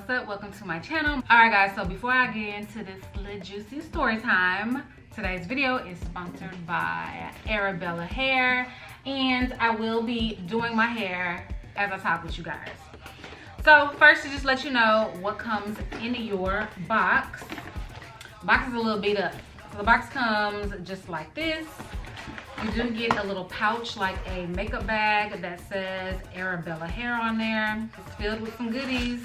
what's up? Welcome to my channel. All right guys, so before I get into this little juicy story time, today's video is sponsored by Arabella Hair, and I will be doing my hair as I talk with you guys. So first, to just let you know what comes in your box. The box is a little beat up. So the box comes just like this. You do get a little pouch, like a makeup bag that says Arabella Hair on there. It's filled with some goodies.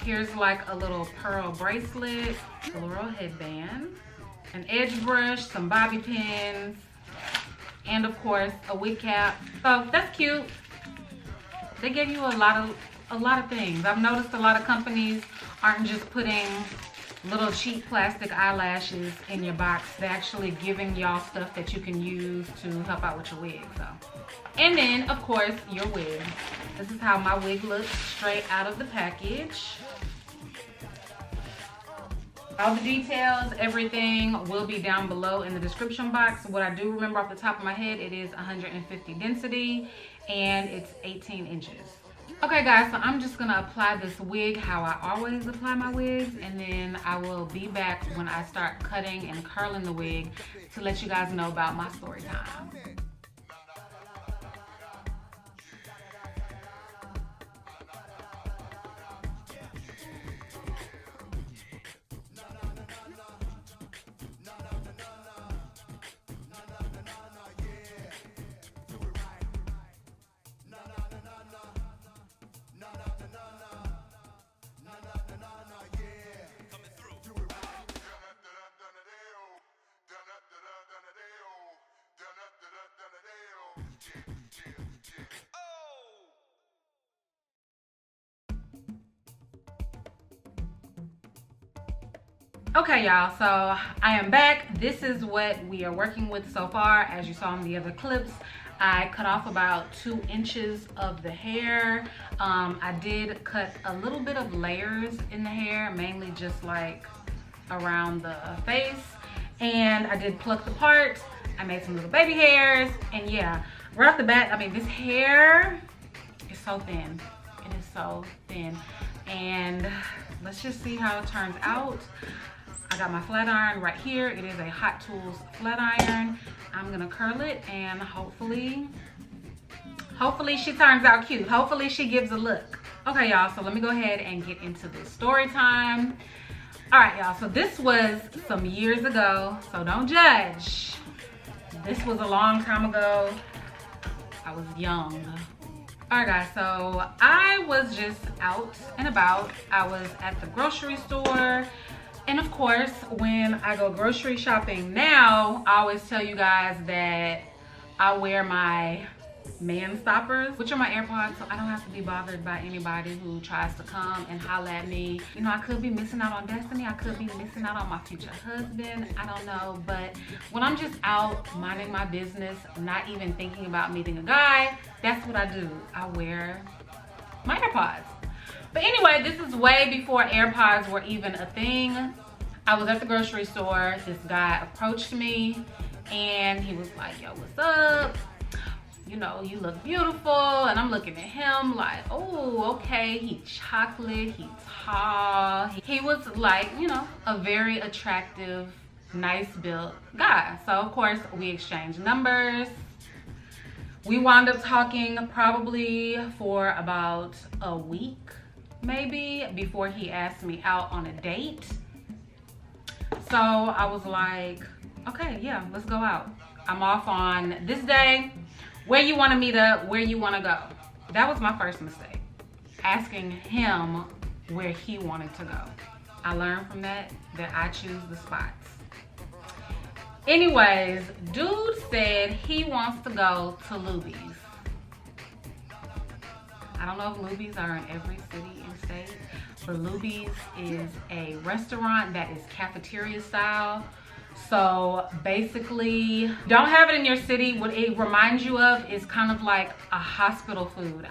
Here's like a little pearl bracelet, a floral headband, an edge brush, some bobby pins, and of course a wig cap. So that's cute. They give you a lot of things. I've noticed a lot of companies aren't just putting little cheap plastic eyelashes in your box. They're actually giving y'all stuff that you can use to help out with your wig. So, and then of course your wig. This is how my wig looks straight out of the package. All the details, everything will be down below in the description box. What I do remember off the top of my head, it is 150 density and it's 18 inches. Okay guys, so I'm just gonna apply this wig how I always apply my wigs, and then I will be back when I start cutting and curling the wig to let you guys know about my story time. Okay y'all, so I am back. This is what we are working with so far. As you saw in the other clips, I cut off about 2 inches of the hair. I did cut a little bit of layers in the hair, mainly just like around the face, and I did pluck the parts. I made some little baby hairs, and yeah, right off the bat, I mean, this hair is so thin. It is so thin, and let's just see how it turns out. I got my flat iron right here. It is a Hot Tools flat iron. I'm gonna curl it, and hopefully she turns out cute. Hopefully she gives a look. Okay y'all, so let me go ahead and get into this story time. All right y'all, so this was some years ago, so don't judge. This was a long time ago. I was young. All right guys, so I was just out and about. I was at the grocery store. And of course, when I go grocery shopping now, I always tell you guys that I wear my man stoppers, which are my AirPods, so I don't have to be bothered by anybody who tries to come and holler at me. You know, I could be missing out on destiny. I could be missing out on my future husband. I don't know. But when I'm just out minding my business, not even thinking about meeting a guy, that's what I do. I wear my AirPods. But anyway, this is way before AirPods were even a thing. I was at the grocery store. This guy approached me and he was like, yo, what's up? You know, you look beautiful. And I'm looking at him like, oh, okay. He's chocolate, he's tall. He was like, you know, a very attractive, nice built guy. So of course we exchanged numbers. We wound up talking probably for about a week, maybe, before he asked me out on a date. So I was like, okay, yeah, let's go out. I'm off on this day. Where you want to meet up, where you want to go. That was my first mistake, asking him where he wanted to go. I learned from that I choose the spots. Anyways, dude said he wants to go to Luby's. I don't know if Luby's are in every city and state, but Luby's is a restaurant that is cafeteria style. So basically, don't have it in your city. What it reminds you of is kind of like a hospital food.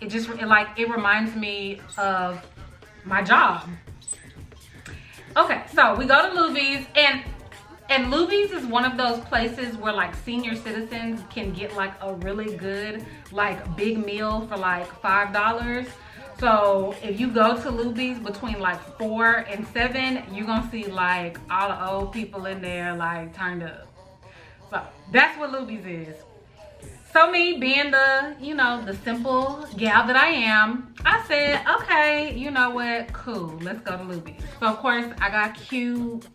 It reminds me of my job. Okay, so we go to Luby's, and Luby's is one of those places where like senior citizens can get like a really good like big meal for like $5. So if you go to Luby's between like 4 and 7, you're gonna see like all the old people in there like turned up. So that's what Luby's is. So me being the, you know, the simple gal that I am, I said, okay, you know what, cool, let's go to Luby's. So of course I got cute,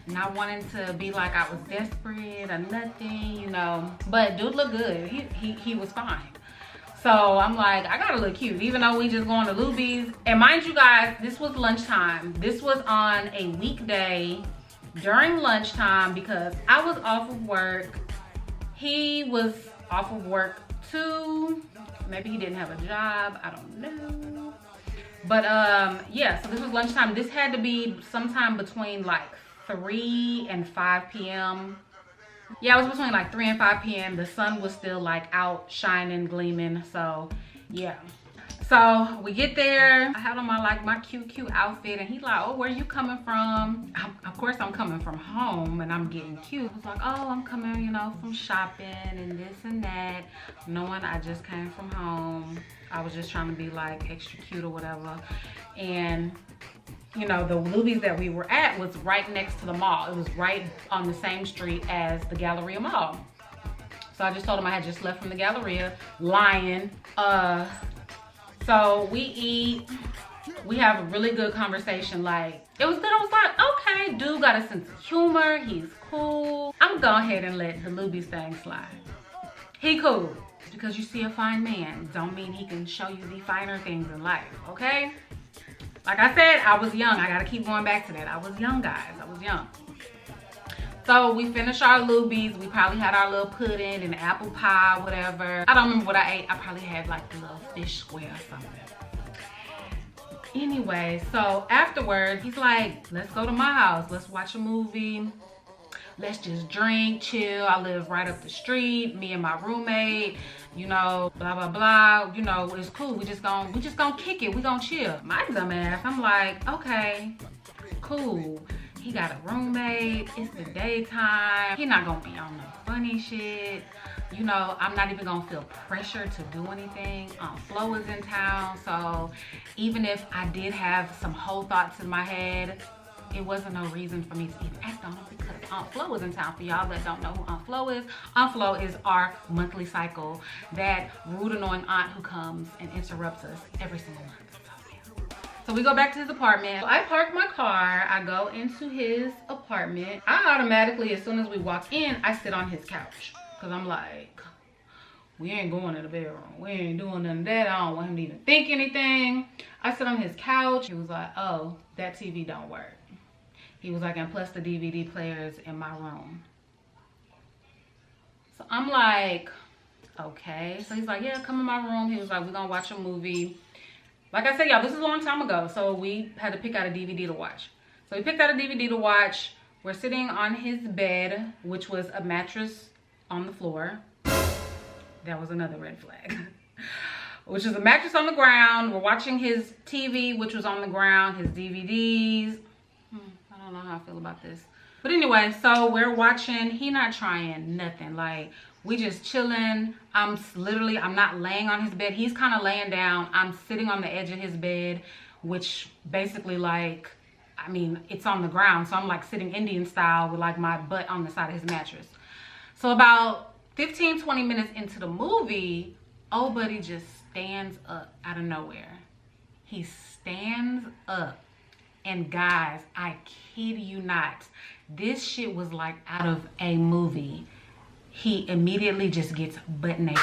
not wanting to be like I was desperate or nothing, you know, but dude looked good. He was fine. So I'm like, I gotta look cute, even though we just going to Luby's. And mind you guys, this was lunchtime. This was on a weekday during lunchtime because I was off of work. He was off of work too. Maybe he didn't have a job, I don't know. But yeah, so this was lunchtime. This had to be sometime between like 3 and 5 p.m. Yeah, it was between like 3 and 5 p.m. The sun was still like out, shining, gleaming. So yeah. So we get there. I had on my cute outfit, and he's like, oh, where you coming from? Of course I'm coming from home, and I'm getting cute. I was like, oh, I'm coming, you know, from shopping and this and that, knowing I just came from home. I was just trying to be like extra cute or whatever. And you know, the Luby's that we were at was right next to the mall. It was right on the same street as the Galleria Mall. So I just told him I had just left from the Galleria, lying. So we eat, we have a really good conversation. Like, it was good. I was like, okay, dude got a sense of humor. He's cool. I'm gonna go ahead and let the Luby's thing slide. He cool. Because you see a fine man don't mean he can show you the finer things in life, okay? Like I said, I was young. I gotta keep going back to that. I was young, guys. I was young. So we finished our Luby's. We probably had our little pudding and apple pie, whatever. I don't remember what I ate. I probably had like a little fish square or something. Anyway, so afterwards, he's like, let's go to my house. Let's watch a movie. Let's just drink, chill. I live right up the street. Me and my roommate, you know, blah, blah, blah. You know, it's cool. We just gonna kick it. We gonna chill. My dumb ass, I'm like, okay, cool. He got a roommate. It's the daytime. He not gonna be on no funny shit. You know, I'm not even gonna feel pressure to do anything. Flo is in town, so even if I did have some whole thoughts in my head, it wasn't no reason for me to even act on it because Aunt Flo was in town. For y'all that don't know who Aunt Flo is our monthly cycle, that rude, annoying aunt who comes and interrupts us every single month. So we go back to his apartment. So I park my car. I go into his apartment. I automatically, as soon as we walk in, I sit on his couch. Because I'm like, we ain't going to the bedroom. We ain't doing none of that. I don't want him to even think anything. I sit on his couch. He was like, oh, that TV don't work. He was like, and plus the DVD player's in my room. So I'm like, okay. So he's like, yeah, come in my room. He was like, we're going to watch a movie. Like I said, y'all, this is a long time ago. So we had to pick out a DVD to watch. So we picked out a DVD to watch. We're sitting on his bed, which was a mattress on the floor. That was another red flag. Which is a mattress on the ground. We're watching his TV, which was on the ground. His DVDs. I don't know how I feel about this. But anyway, so we're watching. He not trying nothing. Like, we just chilling. I'm not laying on his bed. He's kind of laying down. I'm sitting on the edge of his bed, which basically, like, I mean, it's on the ground. So I'm like sitting Indian style with like my butt on the side of his mattress. So about 15, 20 minutes into the movie, old buddy just stands up out of nowhere. He stands up. And guys, I kid you not, this shit was like out of a movie. He immediately just gets butt naked.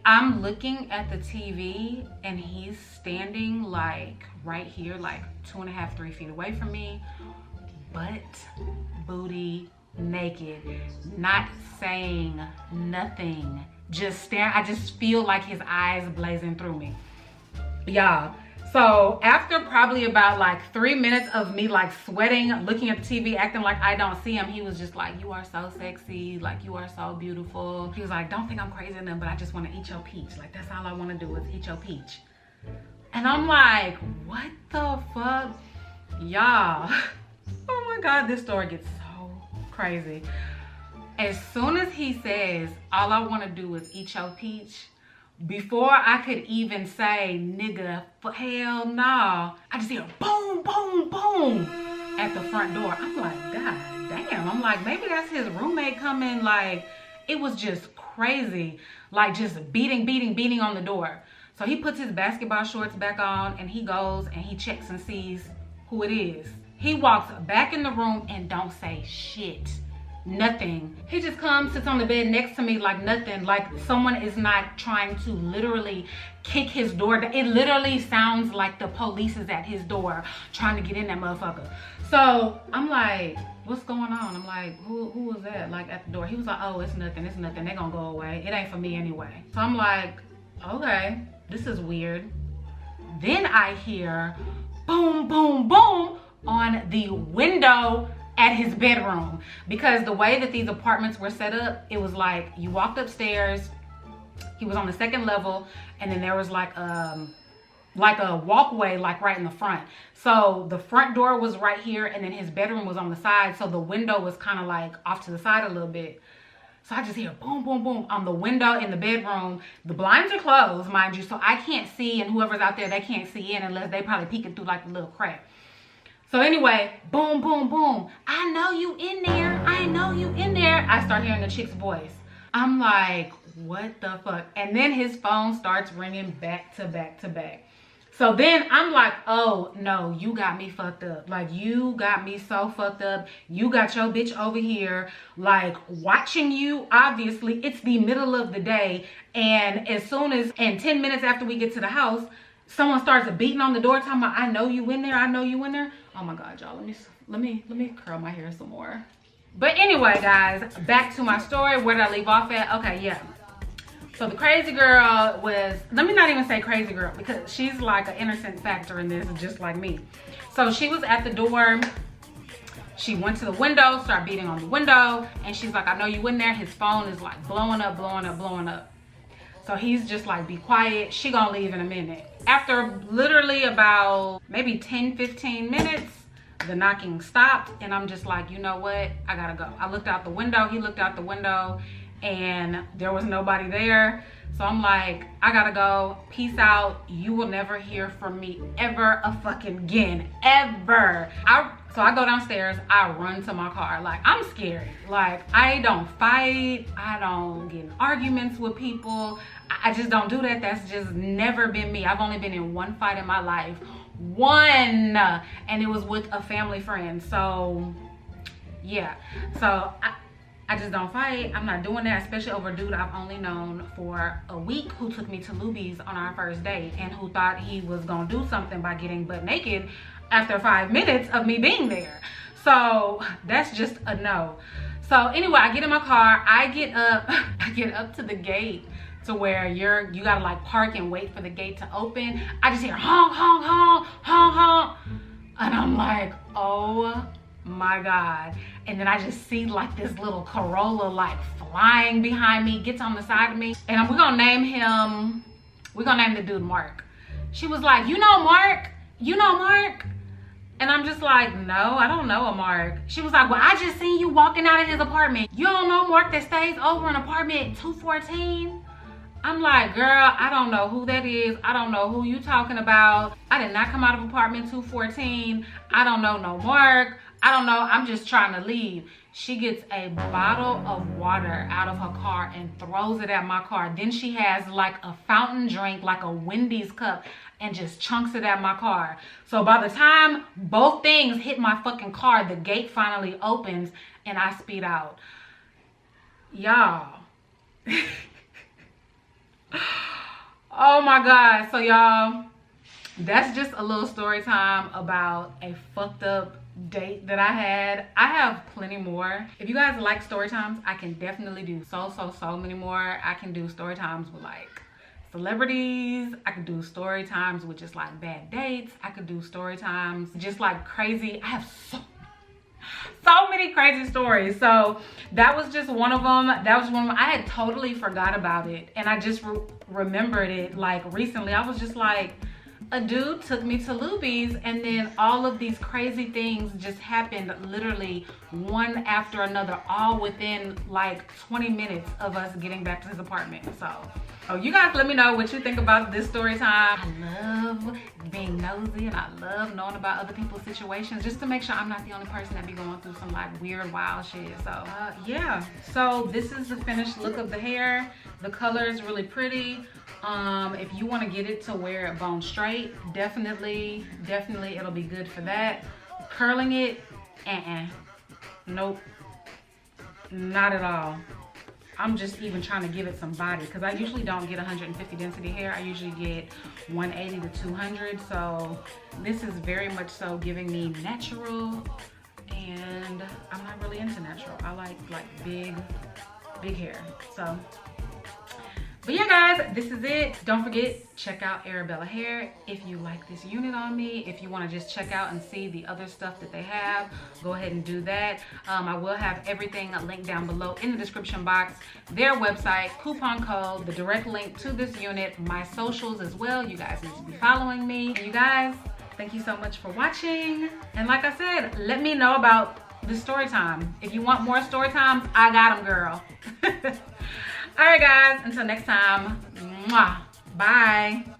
I'm looking at the TV and he's standing like right here, like 2.5, 3 feet away from me. Butt, booty, naked, not saying nothing. Just staring. I just feel like his eyes blazing through me. Y'all. So after probably about like 3 minutes of me like sweating, looking at the TV, acting like I don't see him, he was just like, you are so sexy, like you are so beautiful. He was like, don't think I'm crazy enough, but I just want to eat your peach. Like that's all I want to do is eat your peach. And I'm like, what the fuck? Y'all, oh my God, this story gets so crazy. As soon as he says, all I want to do is eat your peach, Before I could even say, nigga, hell no, I just hear boom, boom, boom at the front door. I'm like, God damn. I'm like, maybe that's his roommate coming. Like, it was just crazy. Like, just beating on the door. So he puts his basketball shorts back on and he goes and he checks and sees who it is. He walks back in the room and don't say shit. Nothing. He just comes, sits on the bed next to me like nothing, like someone is not trying to literally kick his door down. It literally sounds like the police is at his door trying to get in that motherfucker. So I'm like, what's going on? I'm like, who was that, like, at the door? He was like, oh, it's nothing, they're gonna go away, it ain't for me anyway. So I'm like, okay, this is weird. Then I hear boom, boom, boom on the window at his bedroom, because the way that these apartments were set up, it was like you walked upstairs, he was on the second level, and then there was like a walkway like right in the front. So the front door was right here, and then his bedroom was on the side, so the window was kind of like off to the side a little bit. So I just hear boom, boom, boom on the window in the bedroom. The blinds are closed, mind you, so I can't see, and whoever's out there, they can't see in unless they probably peeking through like a little crack. So anyway, boom, boom, boom. I know you in there. I know you in there. I start hearing the chick's voice. I'm like, what the fuck? And then his phone starts ringing back to back to back. So then I'm like, oh no, you got me fucked up. Like, you got me so fucked up. You got your bitch over here, like, watching you. Obviously, it's the middle of the day. And as soon as, and 10 minutes after we get to the house, someone starts beating on the door talking about, I know you in there, I know you in there. Oh my God, y'all, let me curl my hair some more. But anyway, guys, back to my story. Where did I leave off at? Okay, yeah. So the crazy girl was, let me not even say crazy girl, because she's like an innocent factor in this, just like me. So she was at the door. She went to the window, started beating on the window, and she's like, I know you in there. His phone is like blowing up, blowing up, blowing up. So he's just like, be quiet. She gonna leave in a minute. After literally about maybe 10-15 minutes, the knocking stopped, and I'm just like, you know what? I gotta go. I looked out the window, he looked out the window, and there was nobody there. So I'm like, I gotta go. Peace out. You will never hear from me ever a fucking again. Ever. So I go downstairs, I run to my car. Like, I'm scared. Like, I don't fight. I don't get in arguments with people. I just don't do that. That's just never been me. I've only been in one fight in my life. One. And it was with a family friend. So, yeah. So, I just don't fight. I'm not doing that, especially over a dude I've only known for a week, who took me to Luby's on our first date and who thought he was gonna do something by getting butt naked after 5 minutes of me being there. So that's just a no. So anyway, I get in my car, I get up to the gate to where you gotta like park and wait for the gate to open. I just hear honk, honk, honk, honk, honk. And I'm like, oh my God. And then I just see like this little Corolla like flying behind me, gets on the side of me. And we're gonna name the dude Mark. She was like, you know Mark? You know Mark? And I'm just like, no, I don't know a Mark. She was like, well, I just seen you walking out of his apartment. You don't know Mark that stays over in apartment 214? I'm like, girl, I don't know who that is. I don't know who you talking about. I did not come out of apartment 214. I don't know no Mark. I don't know, I'm just trying to leave. She gets a bottle of water out of her car and throws it at my car. Then she has like a fountain drink, like a Wendy's cup, and just chunks it at my car. So by the time both things hit my fucking car, the gate finally opens and I speed out. Y'all. Oh my God. So y'all, that's just a little story time about a fucked up date that I had. I have plenty more. If you guys like story times, I can definitely do so many more. I can do story times with like celebrities. I could do story times with just like bad dates. I could do story times just like crazy. I have so many crazy stories. So that was just one of them. I had totally forgot about it, and I just remembered it like recently. I was just like, a dude took me to Luby's, and then all of these crazy things just happened literally one after another, all within like 20 minutes of us getting back to his apartment. So, oh, you guys let me know what you think about this story time. I love being nosy, and I love knowing about other people's situations just to make sure I'm not the only person that be going through some like weird, wild shit. So, yeah. So this is the finished look of the hair. The color is really pretty. If you want to get it to where it bones straight, definitely it'll be good for that. Curling it, nope, not at all. I'm just even trying to give it some body because I usually don't get 150 density hair. I usually get 180 to 200. So this is very much so giving me natural, and I'm not really into natural. I like big hair. So, but yeah, guys, this is it. Don't forget, check out Arabella Hair if you like this unit on me. If you want to just check out and see the other stuff that they have, go ahead and do that. I will have everything linked down below in the description box. Their website, coupon code, the direct link to this unit, my socials as well. You guys need to be following me. And you guys, thank you so much for watching. And like I said, let me know about the story time. If you want more story times, I got them, girl. All right, guys, until next time, mwah, bye.